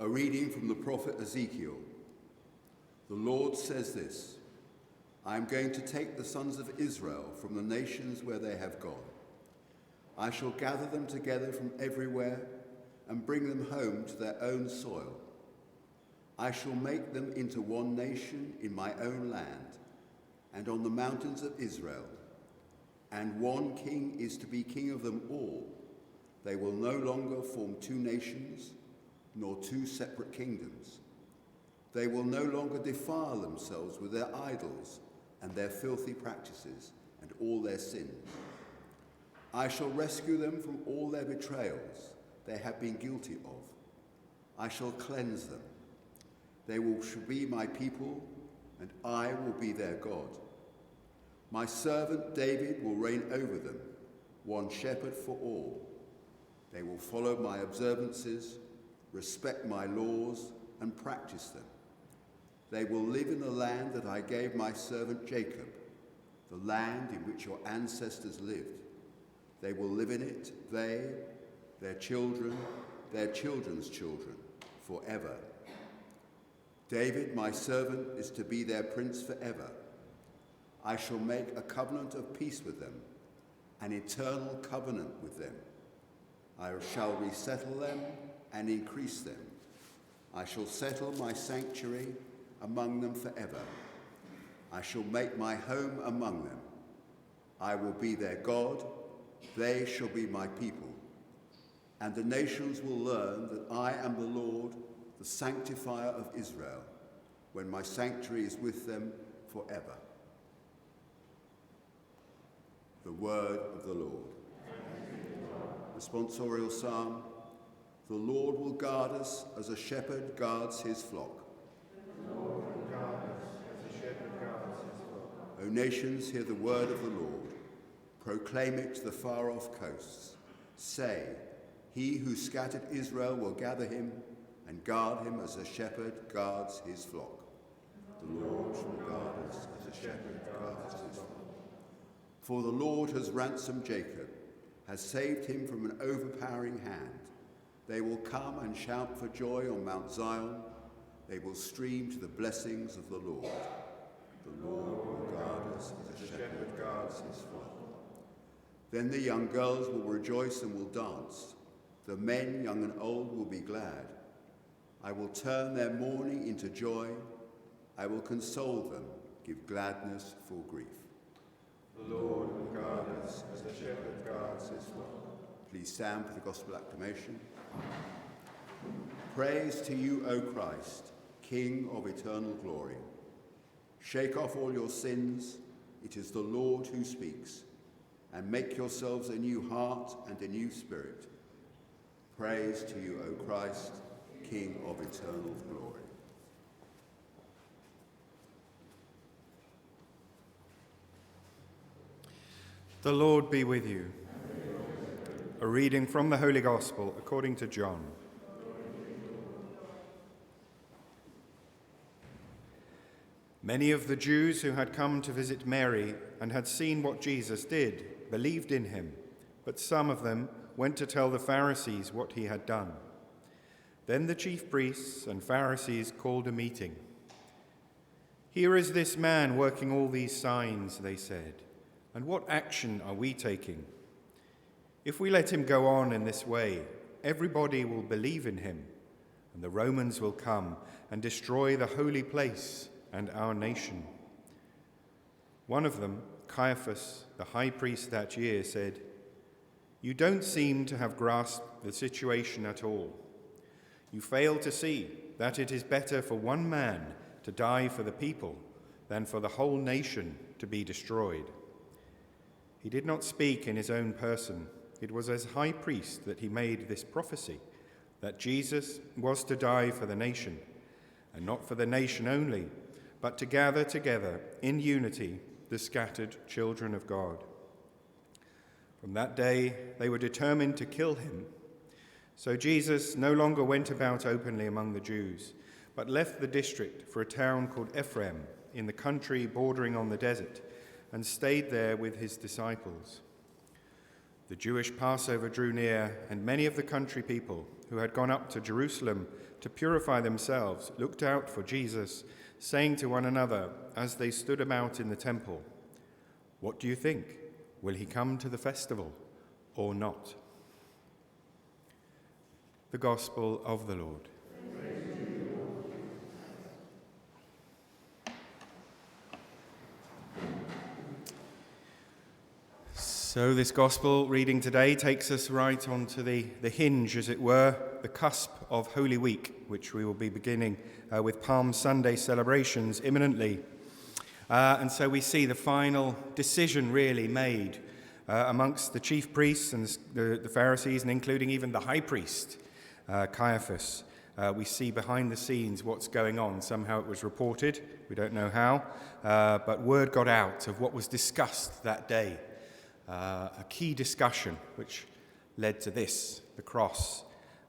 A reading from the prophet Ezekiel. The Lord says this: I am going to take the sons of Israel from the nations where they have gone. I shall gather them together from everywhere and bring them home to their own soil. I shall make them into one nation in my own land and on the mountains of Israel, and one king is to be king of them all. They will no longer form two nations, nor two separate kingdoms. They will no longer defile themselves with their idols and their filthy practices and all their sins. I shall rescue them from all their betrayals they have been guilty of. I shall cleanse them. They shall be my people, and I will be their God. My servant David will reign over them, one shepherd for all. They will follow my observances, respect my laws, and practice them. They will live in the land that I gave my servant Jacob, the land in which your ancestors lived. They will live in it, they, their children, their children's children, forever. David, my servant, is to be their prince forever. I shall make a covenant of peace with them, an eternal covenant with them. I shall resettle them and increase them. I shall settle my sanctuary among them forever. I shall make my home among them. I will be their God. They shall be my people. And the nations will learn that I am the Lord, the sanctifier of Israel, when my sanctuary is with them forever. The word of the Lord. Responsorial Psalm. The Lord will guard us as a shepherd guards his flock. The Lord will guard us as a shepherd guards his flock. O nations, hear the word of the Lord. Proclaim it to the far-off coasts. Say, he who scattered Israel will gather him and guard him as a shepherd guards his flock. The Lord shall guard us as a shepherd guards his flock. For the Lord has ransomed Jacob, has saved him from an overpowering hand. They will come and shout for joy on Mount Zion. They will stream to the blessings of the Lord. The Lord will guard us as a shepherd guards his flock. Then the young girls will rejoice and will dance. The men, young and old, will be glad. I will turn their mourning into joy. I will console them, give gladness for grief. The Lord will guard us as the shepherd guards his flock. Please stand for the gospel acclamation. Praise to you, O Christ, King of eternal glory. Shake off all your sins. It is the Lord who speaks. And make yourselves a new heart and a new spirit. Praise to you, O Christ, King of eternal glory. The Lord be with you. A reading from the Holy Gospel according to John. Many of the Jews who had come to visit Mary and had seen what Jesus did believed in him, but some of them went to tell the Pharisees what he had done. Then the chief priests and Pharisees called a meeting. "Here is this man working all these signs," they said, "and what action are we taking? If we let him go on in this way, everybody will believe in him, and the Romans will come and destroy the holy place and our nation." One of them, Caiaphas, the high priest that year, said, "You don't seem to have grasped the situation at all. You fail to see that it is better for one man to die for the people than for the whole nation to be destroyed." He did not speak in his own person. It was as high priest that he made this prophecy, that Jesus was to die for the nation, and not for the nation only, but to gather together in unity the scattered children of God. From that day, they were determined to kill him. So Jesus no longer went about openly among the Jews, but left the district for a town called Ephraim in the country bordering on the desert, and stayed there with his disciples. The Jewish Passover drew near, and many of the country people who had gone up to Jerusalem to purify themselves looked out for Jesus, saying to one another as they stood about in the temple, "What do you think? Will he come to the festival or not?" The Gospel of the Lord. So this Gospel reading today takes us right onto the hinge, as it were, the cusp of Holy Week, which we will be beginning with Palm Sunday celebrations imminently. And so we see the final decision really made amongst the chief priests and the Pharisees, and including even the high priest, Caiaphas. We see behind the scenes what's going on. Somehow it was reported, we don't know how, but word got out of what was discussed that day. A key discussion which led to this, the cross,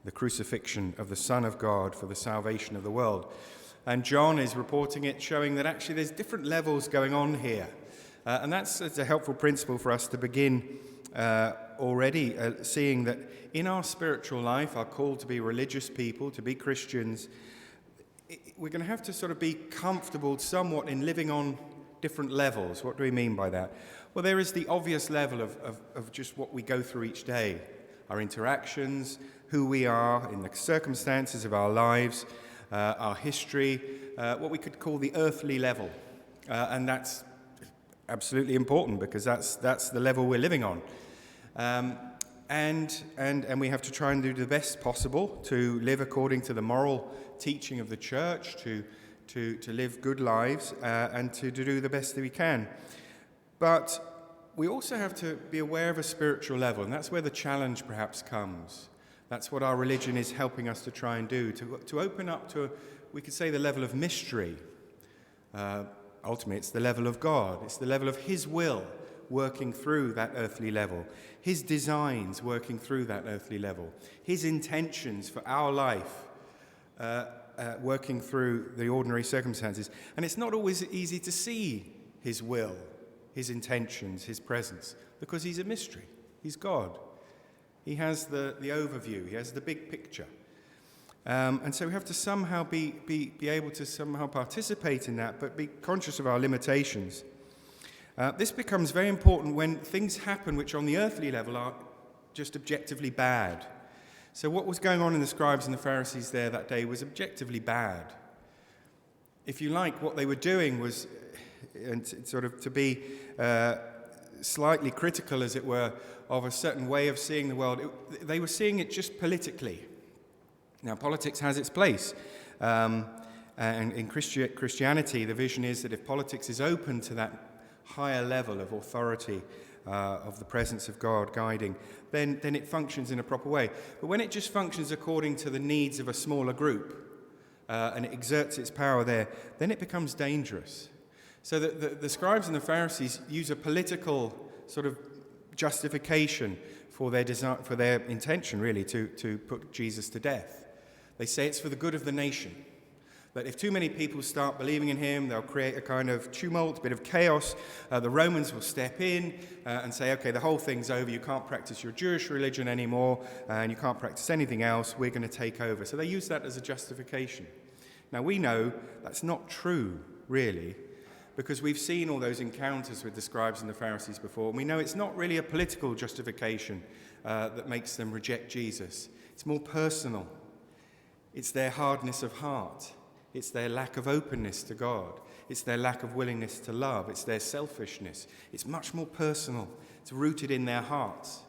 the crucifixion of the Son of God for the salvation of the world. And John is reporting it, showing that actually there's different levels going on here. And it's a helpful principle for us to begin already seeing that in our spiritual life, our call to be religious people, to be Christians, we're going to have to sort of be comfortable somewhat in living on different levels. What do we mean by that? Well, there is the obvious level of just what we go through each day, our interactions, who we are in the circumstances of our lives, our history, what we could call the earthly level. And that's absolutely important because that's the level we're living on. And we have to try and do the best possible to live according to the moral teaching of the church, to live good lives and to do the best that we can. But we also have to be aware of a spiritual level, and that's where the challenge perhaps comes. That's what our religion is helping us to try and do, to open up to, we could say, the level of mystery. Ultimately, it's the level of God. It's the level of His will working through that earthly level, His designs working through that earthly level, His intentions for our life working through the ordinary circumstances. And it's not always easy to see His will, His intentions, His presence, because He's a mystery. He's God. He has the overview. He has the big picture. And so we have to somehow be able to somehow participate in that, but be conscious of our limitations. This becomes very important when things happen which on the earthly level are just objectively bad. So what was going on in the scribes and the Pharisees there that day was objectively bad. If you like, what they were doing was sort of to be slightly critical, as it were, of a certain way of seeing the world. They were seeing it just politically. Now, politics has its place. And in Christianity, the vision is that if politics is open to that higher level of authority, of the presence of God guiding, then it functions in a proper way. But when it just functions according to the needs of a smaller group, and it exerts its power there, then it becomes dangerous. So the scribes and the Pharisees use a political sort of justification for their intention, really, to put Jesus to death. They say it's for the good of the nation. That if too many people start believing in him, they'll create a kind of tumult, a bit of chaos. The Romans will step in and say, okay, the whole thing's over. You can't practice your Jewish religion anymore, and you can't practice anything else. We're going to take over. So they use that as a justification. Now, we know that's not true, really, because we've seen all those encounters with the scribes and the Pharisees before, and we know it's not really a political justification that makes them reject Jesus. It's more personal. It's their hardness of heart. It's their lack of openness to God. It's their lack of willingness to love. It's their selfishness. It's much more personal. It's rooted in their hearts.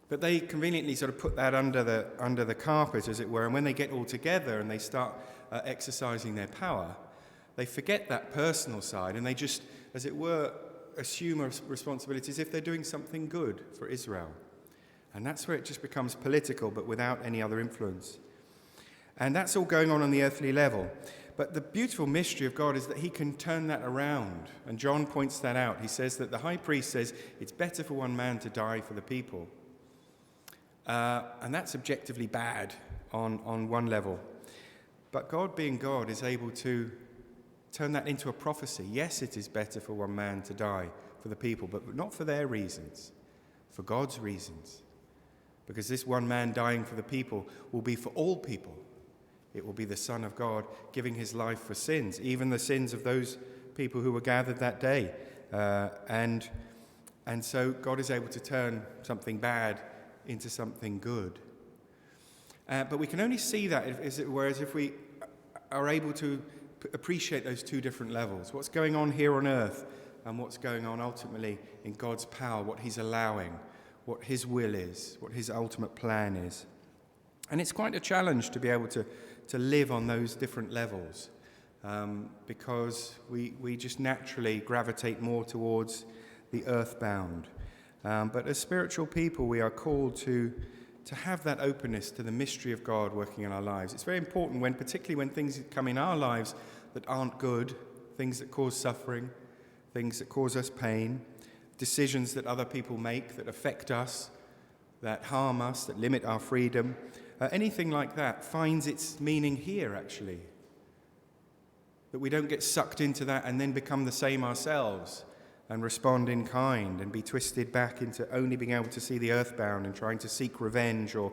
But they conveniently sort of put that under the carpet, as it were, and when they get all together and they start exercising their power, they forget that personal side and they just, as it were, assume a responsibility as if they're doing something good for Israel. And that's where it just becomes political, but without any other influence. And that's all going on the earthly level. But the beautiful mystery of God is that he can turn that around. And John points that out. He says that the high priest says it's better for one man to die for the people. And that's objectively bad on one level. But God, being God, is able to turn that into a prophecy. Yes, it is better for one man to die for the people, but not for their reasons, for God's reasons. Because this one man dying for the people will be for all people. It will be the Son of God giving his life for sins, even the sins of those people who were gathered that day. And so God is able to turn something bad into something good. But we can only see that, as it were, as if we are able to appreciate those two different levels. What's going on here on earth and what's going on ultimately in God's power, what he's allowing, what his will is, what his ultimate plan is. And it's quite a challenge to be able to live on those different levels, because we just naturally gravitate more towards the earthbound. But as spiritual people, we are called to have that openness to the mystery of God working in our lives. It's very important particularly when things come in our lives that aren't good, things that cause suffering, things that cause us pain, decisions that other people make that affect us, that harm us, that limit our freedom. Anything like that finds its meaning here, actually. That we don't get sucked into that and then become the same ourselves and respond in kind and be twisted back into only being able to see the earthbound and trying to seek revenge or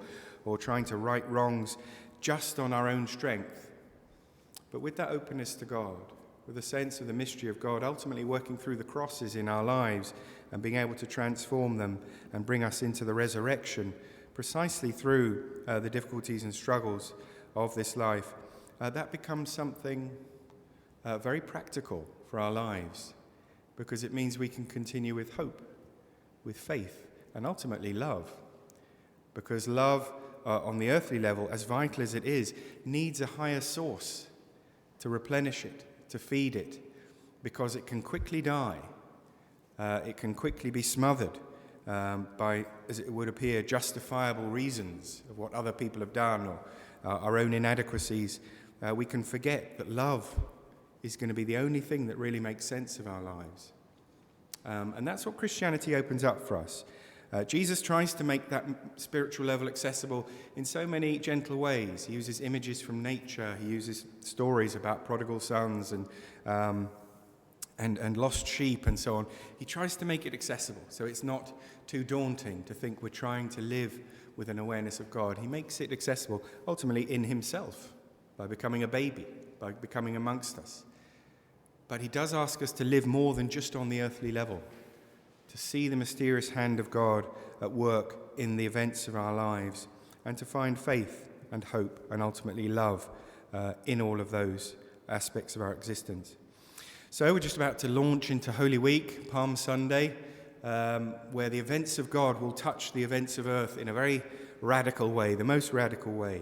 trying to right wrongs just on our own strength. But with that openness to God, with a sense of the mystery of God ultimately working through the crosses in our lives and being able to transform them and bring us into the resurrection precisely through the difficulties and struggles of this life, that becomes something very practical for our lives, because it means we can continue with hope, with faith, and ultimately love. Because love, on the earthly level, as vital as it is, needs a higher source to replenish it, to feed it, because it can quickly die. It can quickly be smothered by, as it would appear, justifiable reasons of what other people have done or our own inadequacies. We can forget that love is going to be the only thing that really makes sense of our lives. And that's what Christianity opens up for us. Jesus tries to make that spiritual level accessible in so many gentle ways. He uses images from nature. He uses stories about prodigal sons and lost sheep and so on. He tries to make it accessible, so it's not too daunting to think we're trying to live with an awareness of God. He makes it accessible, ultimately in himself, by becoming a baby, by becoming amongst us. But he does ask us to live more than just on the earthly level, to see the mysterious hand of God at work in the events of our lives, and to find faith and hope and ultimately love in all of those aspects of our existence. So we're just about to launch into Holy Week, Palm Sunday, where the events of God will touch the events of earth in a very radical way, the most radical way.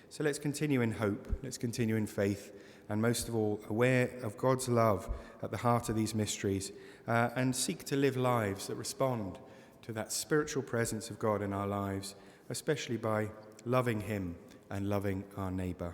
So let's continue in hope, let's continue in faith, and most of all, aware of God's love at the heart of these mysteries, and seek to live lives that respond to that spiritual presence of God in our lives, especially by loving him and loving our neighbour.